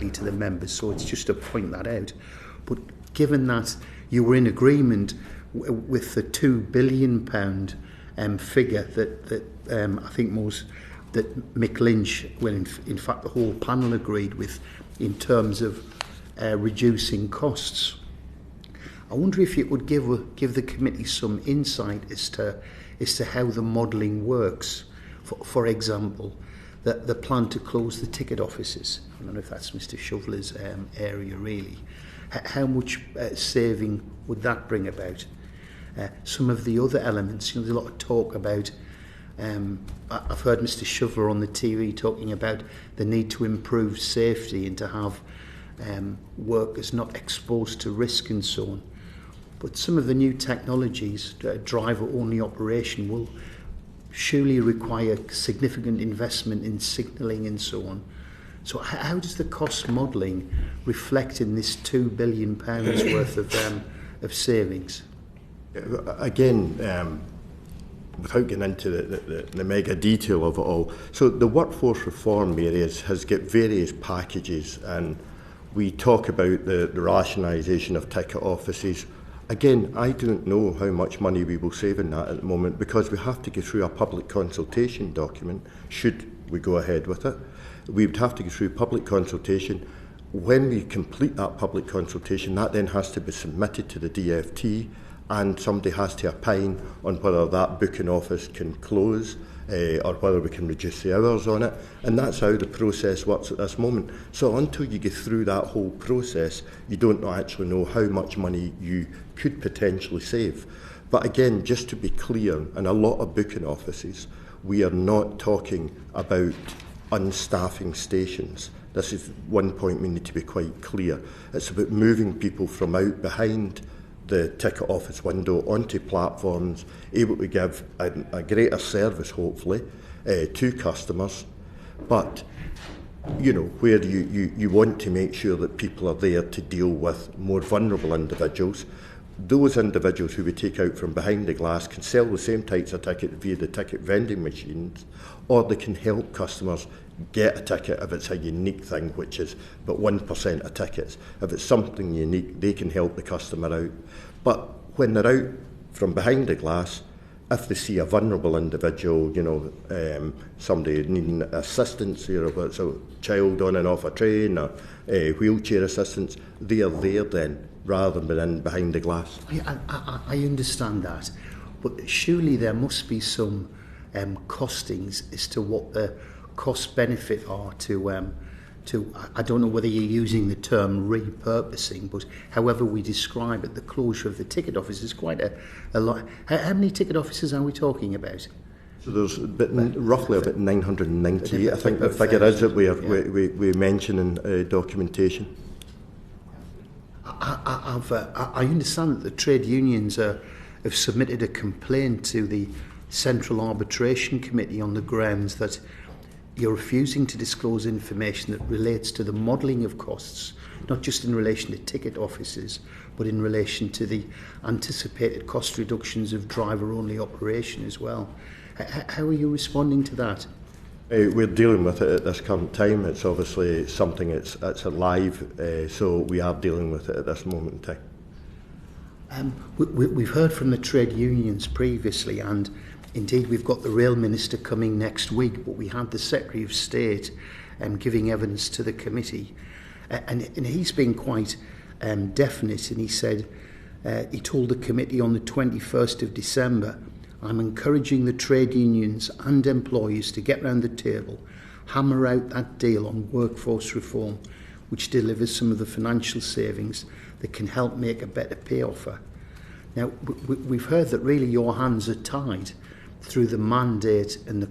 to the members, so it's just to point that out. But given that you were in agreement with the £2 billion figure that I think that Mick Lynch, well, in fact the whole panel agreed with, in terms of reducing costs, I wonder if it would give the committee some insight as to how the modelling works. For example, the plan to close the ticket offices. I don't know if that's Mr Shoveler's area really. How much saving would that bring about? Some of the other elements, there's a lot of talk about, I've heard Mr Shoveler on the TV talking about the need to improve safety and to have workers not exposed to risk and so on. But some of the new technologies, driver-only operation, will surely require significant investment in signalling and so on. So how does the cost modelling reflect in this £2 billion worth of savings? Again, without getting into the mega detail of it all, so the workforce reform areas has got various packages, and we talk about the rationalisation of ticket offices. Again, I don't know how much money we will save in that at the moment, because we have to go through a public consultation document should we go ahead with it. We would have to go through public consultation. When we complete that public consultation, that then has to be submitted to the DFT, and somebody has to opine on whether that booking office can close or whether we can reduce the hours on it. And that's how the process works at this moment. So until you get through that whole process, you don't actually know how much money you could potentially save. But again, just to be clear, in a lot of booking offices, we are not talking about unstaffing stations. This is one point we need to be quite clear. It's about moving people from out behind the ticket office window onto platforms, able to give a greater service, hopefully, to customers. But, where you want to make sure that people are there to deal with more vulnerable individuals, those individuals who we take out from behind the glass can sell the same types of tickets via the ticket vending machines, or they can help customers get a ticket if it's a unique thing, which is about 1% of tickets. If it's something unique, they can help the customer out. But when they're out from behind the glass, if they see a vulnerable individual, somebody needing assistance, whether it's a child on and off a train, or wheelchair assistance, they are there then, rather than behind the glass. I understand that, but surely there must be some costings as to what the cost benefit are to I don't know whether you're using the term repurposing, but however we describe it, the closure of the ticket office is quite a lot. How many ticket offices are we talking about? So there's roughly about 998, I think the figure is that we mention in documentation. I understand that the trade unions have submitted a complaint to the Central Arbitration Committee on the grounds that you're refusing to disclose information that relates to the modelling of costs, not just in relation to ticket offices, but in relation to the anticipated cost reductions of driver-only operation as well. How are you responding to that? We're dealing with it at this current time. It's obviously something that's alive, so we are dealing with it at this moment in time. We've heard from the trade unions previously, and indeed we've got the Rail Minister coming next week, but we had the Secretary of State giving evidence to the committee, and he's been quite definite, and he said, he told the committee on the 21st of December, I'm encouraging the trade unions and employers to get round the table, hammer out that deal on workforce reform, which delivers some of the financial savings that can help make a better pay offer. Now, we've heard that really your hands are tied through the mandate and the